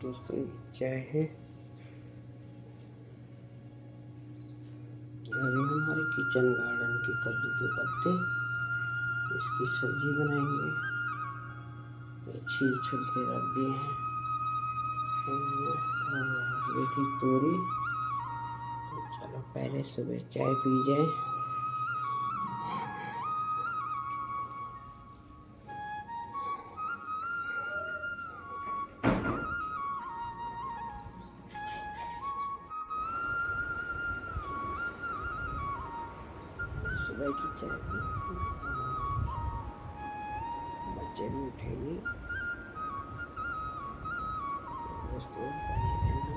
दोस्तों चाय है। अभी हमारे किचन गार्डन के कद्दू के पत्ते, इसकी सब्जी बनाएंगे। छील छुल के रख दिए हैं। और ये थी तोरी। तो चलो पहले सुबह चाय पी जाए। सुबह की चाय पी, बच्चे भी उठेंगे। दोस्तों बने रहना।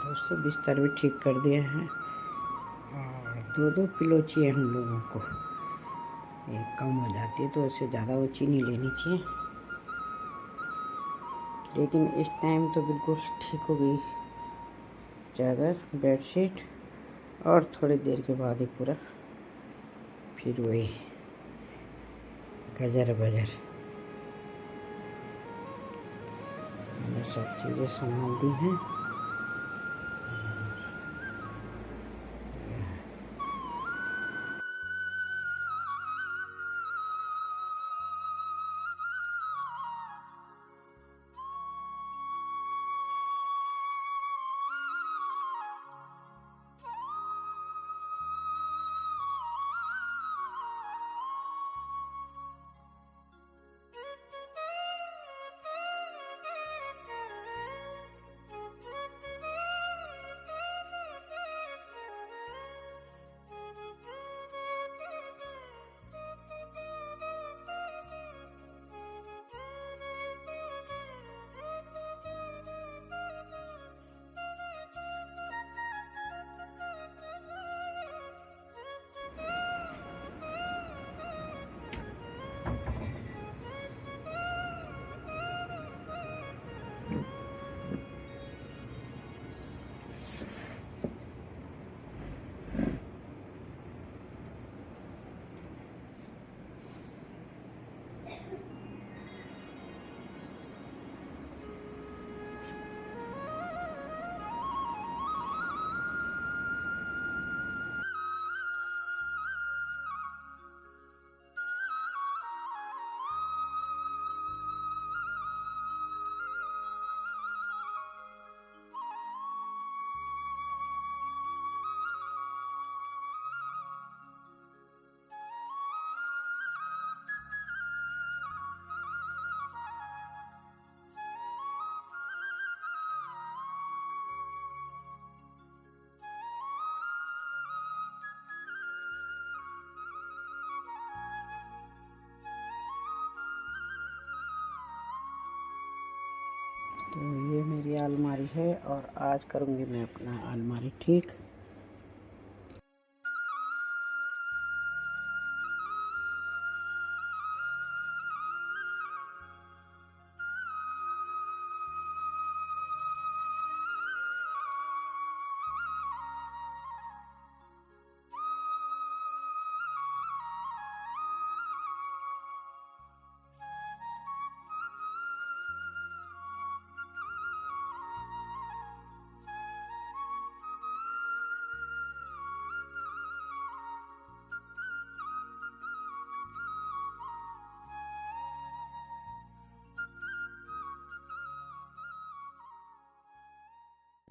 दोस्तों बिस्तर भी ठीक कर दिया है और 2-2 किलो चाहिए हम लोगों को। ये कम हो जाती है तो उससे ज़्यादा वो चीनी लेनी चाहिए, लेकिन इस टाइम तो बिल्कुल ठीक हो गई चादर बेडशीट। और थोड़ी देर के बाद ही पूरा फिर वही गजर बजर। मैंने सब चीज़ें संभाल दी हैं। तो ये मेरी अलमारी है और आज करूँगी मैं अपना अलमारी ठीक।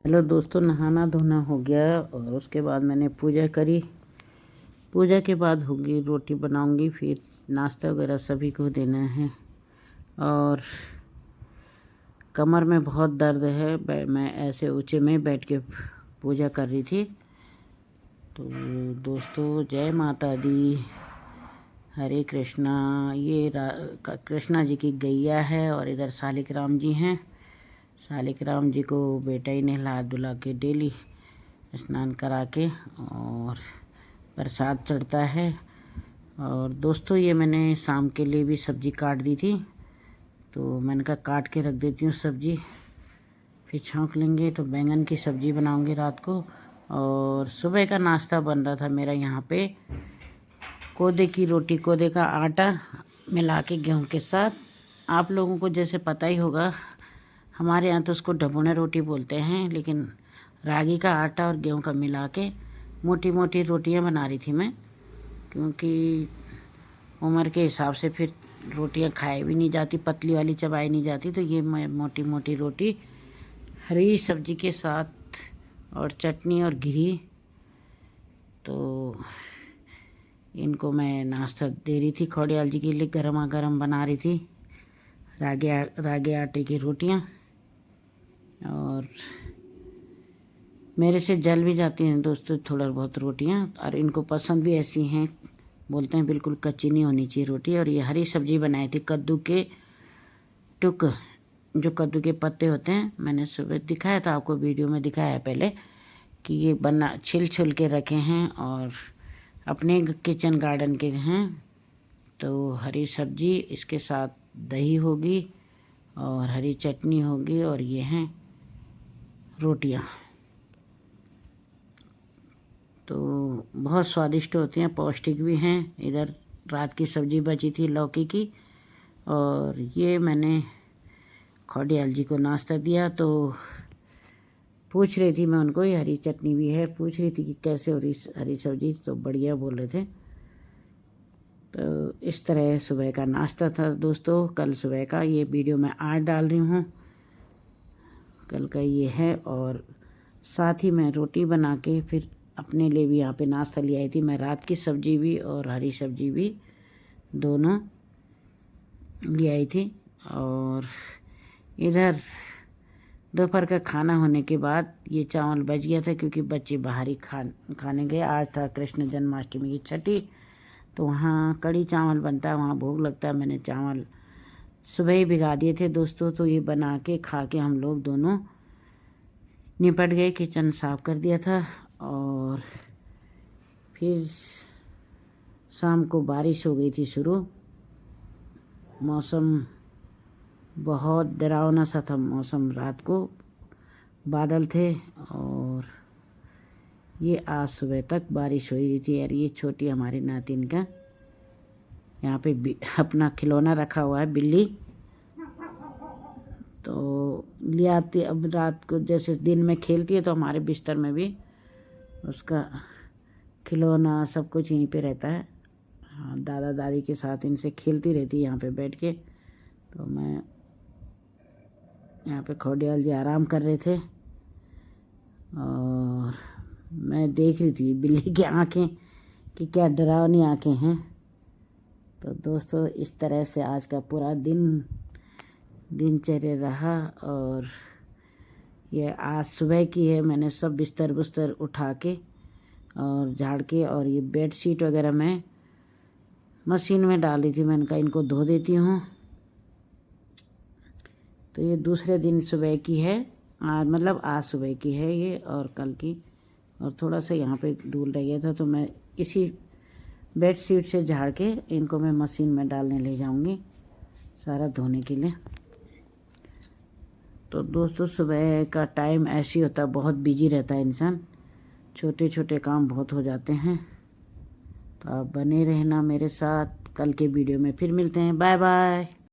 हेलो दोस्तों, नहाना धोना हो गया और उसके बाद मैंने पूजा करी। पूजा के बाद होगी रोटी बनाऊंगी, फिर नाश्ता वगैरह सभी को देना है। और कमर में बहुत दर्द है, मैं ऐसे ऊंचे में बैठ के पूजा कर रही थी। तो दोस्तों जय माता दी, हरे कृष्णा। ये कृष्णा जी की गैया है और इधर शालिक राम जी हैं। शालिक राम जी को बेटा ही नहला धुला के डेली स्नान करा के और प्रसाद चढ़ता है। और दोस्तों ये मैंने शाम के लिए भी सब्ज़ी काट दी थी, तो मैंने कहा काट के रख देती हूँ सब्ज़ी, फिर छौंक लेंगे। तो बैंगन की सब्ज़ी बनाऊँगी रात को। और सुबह का नाश्ता बन रहा था मेरा यहाँ पे कोदे की रोटी, कोदे का आटा मिला के गेहूँ के साथ। आप लोगों को जैसे पता ही होगा, हमारे यहाँ तो उसको ढबोना रोटी बोलते हैं, लेकिन रागी का आटा और गेहूँ का मिला के मोटी मोटी रोटियाँ बना रही थी मैं, क्योंकि उम्र के हिसाब से फिर रोटियां खाई भी नहीं जाती, पतली वाली चबाई नहीं जाती। तो ये मैं मोटी मोटी रोटी हरी सब्जी के साथ और चटनी और घी, तो इनको मैं नाश्ता दे रही थी खौड़ियाल जी के लिए। गर्मा गर्म बना रही थी रागे आटे की रोटियां, और मेरे से जल भी जाती हैं दोस्तों थोड़ा बहुत रोटियां, और इनको पसंद भी ऐसी हैं, बोलते हैं बिल्कुल कच्ची नहीं होनी चाहिए रोटी। और ये हरी सब्जी बनाई थी, कद्दू के टुक, जो कद्दू के पत्ते होते हैं, मैंने सुबह दिखाया था आपको, वीडियो में दिखाया है पहले, कि ये बना छिल के रखे हैं और अपने किचन गार्डन के हैं। तो हरी सब्जी, इसके साथ दही होगी और हरी चटनी होगी, और ये हैं रोटियां। तो बहुत स्वादिष्ट होती हैं, पौष्टिक भी हैं। इधर रात की सब्जी बची थी लौकी की, और ये मैंने खौड़ियाल जी को नाश्ता दिया। तो पूछ रही थी मैं उनको, ये हरी चटनी भी है, पूछ रही थी कि कैसे हो रही हरी सब्जी, तो बढ़िया बोल रहे थे। तो इस तरह सुबह का नाश्ता था दोस्तों, कल सुबह का। ये वीडियो मैं आज डाल रही हूँ, कल का ये है। और साथ ही मैं रोटी बना के फिर अपने लिए भी यहाँ पे नाश्ता ले आई थी। मैं रात की सब्जी भी और हरी सब्जी भी दोनों ले आई थी। और इधर दोपहर का खाना होने के बाद ये चावल बच गया था, क्योंकि बच्चे बाहर ही खाने गए। आज था कृष्ण जन्माष्टमी की छठी, तो वहाँ कढ़ी चावल बनता है, वहाँ भोग लगता है। मैंने चावल सुबह ही भिगा दिए थे दोस्तों, तो ये बना के खा के हम लोग दोनों निपट गए। किचन साफ कर दिया था, और फिर शाम को बारिश हो गई थी शुरू। मौसम बहुत डरावना सा था मौसम, रात को बादल थे, और ये आज सुबह तक बारिश हो रही थी। यार ये छोटी हमारी नातिन का यहाँ पे अपना खिलौना रखा हुआ है, बिल्ली, तो ले आती। अब रात को जैसे दिन में खेलती है, तो हमारे बिस्तर में भी उसका खिलौना सब कुछ यहीं पे रहता है। हाँ, दादा दादी के साथ इनसे खेलती रहती है यहाँ पे बैठ के। तो मैं यहाँ पे खौड़ियाल जी आराम कर रहे थे, और मैं देख रही थी बिल्ली की आँखें कि क्या डरावनी आँखें हैं। तो दोस्तों इस तरह से आज का पूरा दिनचर्या रहा। और ये आज सुबह की है, मैंने सब बिस्तर बुस्तर उठा के और झाड़ के, और ये बेड शीट वगैरह मैं मशीन में डाली थी। मैंने कहा इनको धो देती हूँ। तो ये दूसरे दिन सुबह की है, मतलब आज सुबह की है ये, और कल की। और थोड़ा सा यहाँ पे धूल रह गया था, तो मैं इसी बेड शीट से झाड़ के इनको मैं मशीन में डालने ले जाऊँगी सारा धोने के लिए। तो दोस्तों सुबह का टाइम ऐसे ही होता है, बहुत बिजी रहता है इंसान, छोटे छोटे काम बहुत हो जाते हैं। तो आप बने रहना मेरे साथ, कल के वीडियो में फिर मिलते हैं। Bye bye.